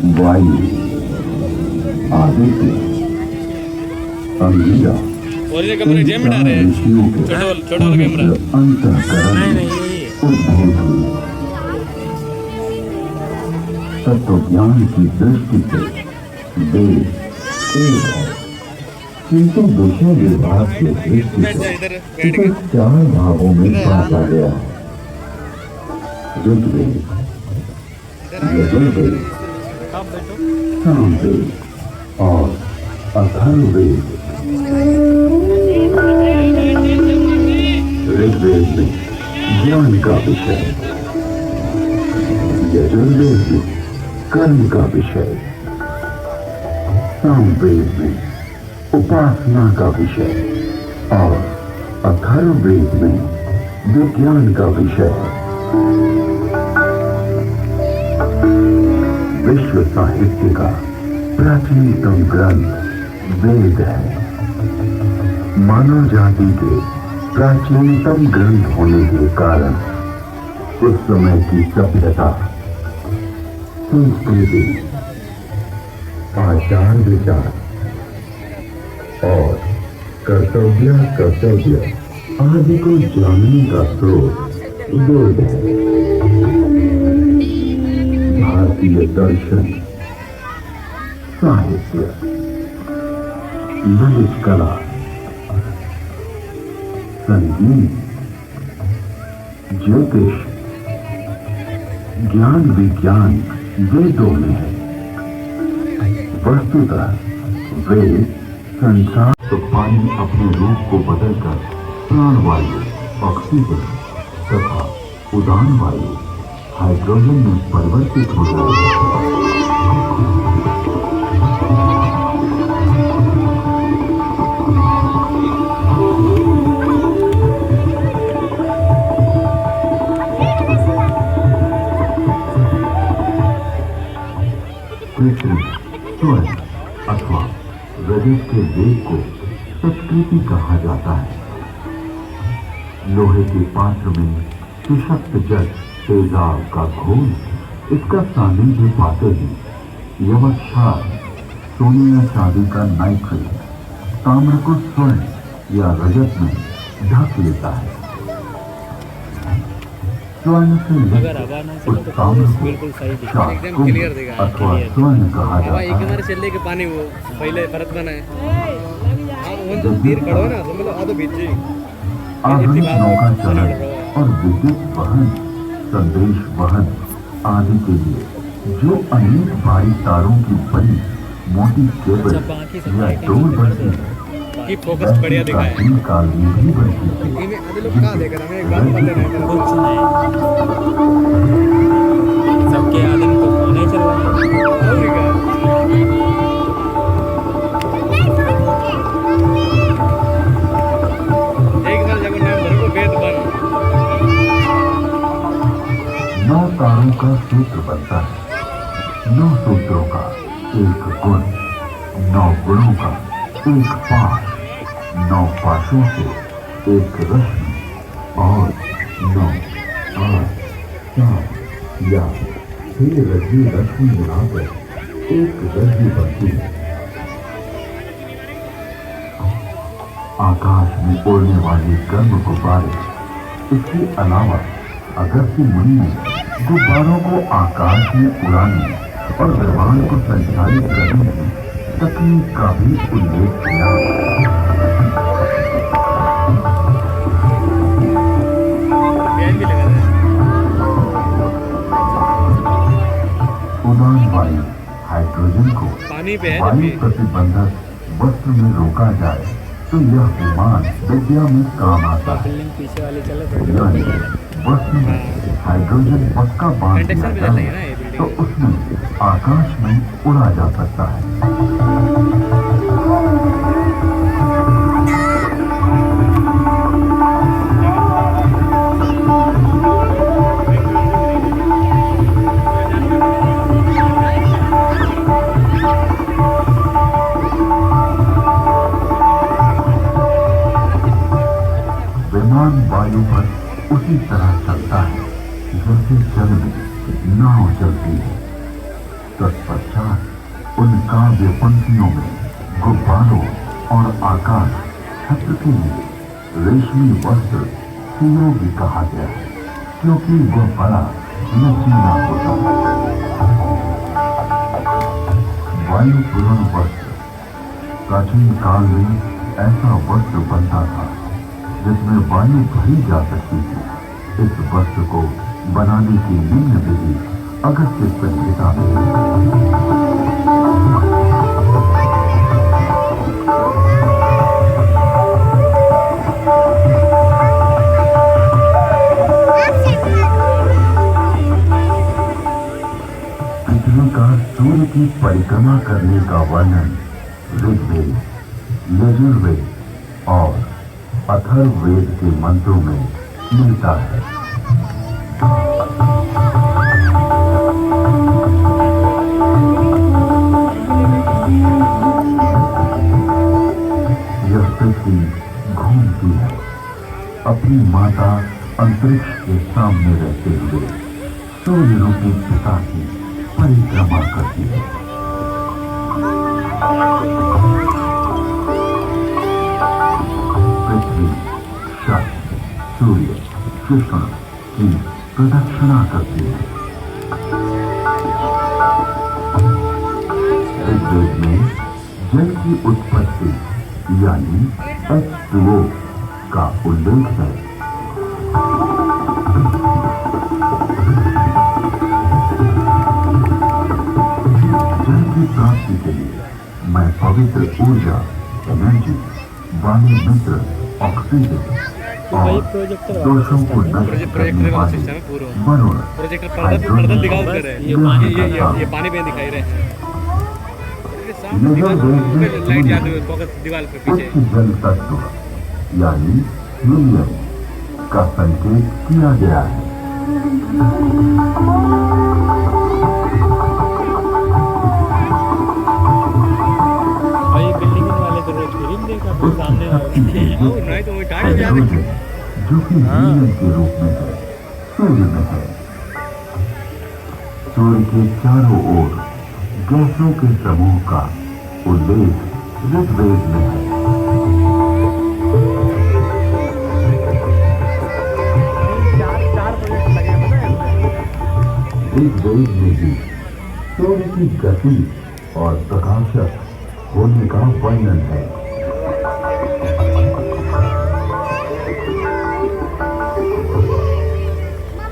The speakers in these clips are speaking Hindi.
वायु, Aditya, Angira, original company gem में आ रहे हैं छोटा वाला कैमरा अंतःकरण उद्भूत हुई। तत्व ज्ञान की दृष्टि से वेद एक है, किंतु विषय विभाग की दृष्टि से इसे चार भागों में बांटा गया है। ऋग्वेद, यजुर्वेद, सामवेद और अथर्ववेद। ऋग्वेद में ज्ञान का विषय, यजुर्वेद में कर्म का विषय, सामवेद में उपासना का विषय और अथर्ववेद में विज्ञान का विषय है। विश्व साहित्य का प्राचीनतम ग्रंथ वेद है। मानव जाति के प्राचीनतम ग्रंथ होने के कारण उस समय की सभ्यता, संस्कृति, आचार विचार और कर्तव्य आदि को जानने का स्रोत वेद है। भारतीय दर्शन, साहित्य, ललित कला, संगीत, ज्योतिष, ज्ञान विज्ञान वेदों में है। वस्तुतः वेद संसार तो पानी अपने रूप को बदलकर प्राणवायु, ऑक्सीजन तथा उदान वायु हाइड्रोजन में परिवर्तित हो जाता है। कृष्ण स्वर्ण अथवा रजत के वेग को सत्कृति कहा जाता है। लोहे के पात्र में सुशक्त जल तेजाब का घोल इसका सानिध्य पाते ही यवक्षार सोने या चांदी का नाइट्रेट ताम्र को स्वर्ण या रजत में ढक लेता है। स्वर्ण से लिप्त उस ताम्र को शाकुंभ अथवा स्वर्ण कहा जाता है। पानी वो पहले परत बना है आधुनिक नौका चालन और विद्युत वहन, संदेश वहन आदि के लिए जो अनेक भारी तारों की बनी मोटी केबल या डोर बनती है, फोकस बढ़िया दिखा है। प्राचीन काल में भी बनती थी। सबके आदमी तो फोन ही चल रहा है। नौ तारों का सूत्र बनता है। 9 सूत्रों का एक गुण, 9 गुणों का एक पाश, 9 पाशों से एक रश्मि और 9 8 7 या 6 रश्मि रश्मि मिलाकर एक रश्मि बनती है। आकाश में उड़ने वाली गर्म गुब्बारे, इसके अलावा अगस्त्य मुनि ने गुब्बारों को आकाश में उड़ाने और विमान को संचालित करने की तकनीक का भी उल्लेख किया। उड़ान वायु हाइड्रोजन को वायु प्रतिबंधक वस्त्र में रोका जाए तो यह विमान विद्या में काम आता है। यानी वस्त्र में हाइड्रोजन पक्का बांध दिया जाए तो उसमें आकाश में उड़ा जा सकता है। विमान वायु पर उसी तरह चलता है जैसे जल में नाव चलती है। तत्पश्चात काव्य पंक्तियों में गुब्बारों और आकाश छत्र के लिए रेशमी वस्त्र सुयोगी कहा गया है, क्योंकि वह बड़ा लचीला होता है। वायुपूर्ण वस्त्र प्राचीन काल में ऐसा वस्त्र बनता था जिसमें वायु भरी जा सकती थी। इस वस्त्र को बनाने की निम्न विधि अगस्त्य संहिता में पृथ्वी का सूर्य की परिक्रमा करने का वर्णन ऋग्वेद, यजुर्वेद और अथर्ववेद के मंत्रों में मिलता है। यह पृथ्वी घूमती है, अपनी माता अंतरिक्ष के सामने रहते हुए सूर्य रूपी पिता की परिक्रमा करती है। पृथ्वी शक्ति, सूर्य, कृष्ण की प्रदक्षिणा करती है। ऋग्वेद में जल की उत्पत्ति यानी H2O का उल्लेख है। जल की प्राप्ति के लिए मैं पवित्र ऊर्जा, एनर्जी, वायु मित्र, ऑक्सीजन और दोषों को नष्ट करने वाले वरुण, हाइड्रोजन ये पानी पे दिखाई रहे हैं। लाइट जाते हुए फोकस दीवार पे पीछे उच्च जल तत्व यानी हीलियम का संकेत किया गया है। भाई बिल्डिंग वाले तो रोज फिल्म देखा तो सामने हाइड्रोजन जो कि हीलियम के रूप में है, सूर्य में है। सूर्य के चारों ओर गैसों के समूह का उल्लेख ऋग्वेद में है। ऋग्वेद में भी सूर्य की गति और प्रकाशक होने का वर्णन है।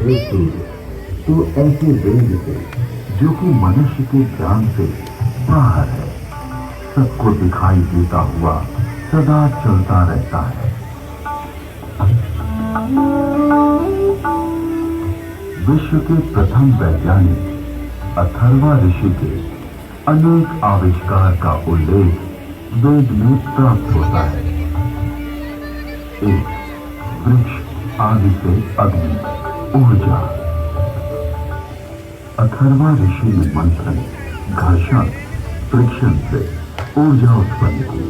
हे सूर्य, तो ऐसे वेद से जो कि मनुष्य के ज्ञान से बाहर है, सबको दिखाई देता हुआ सदा चलता रहता है। विश्व के प्रथम वैज्ञानिक अथर्वा ऋषि के अनेक आविष्कार का उल्लेख वेद में प्राप्त होता है। एक वृक्ष आदि से अग्नि, ऊर्जा। अथर्वा ऋषि ने मंथन, घर्षण, फ्रिक्शन से ऊर्जा उत्पन्न की।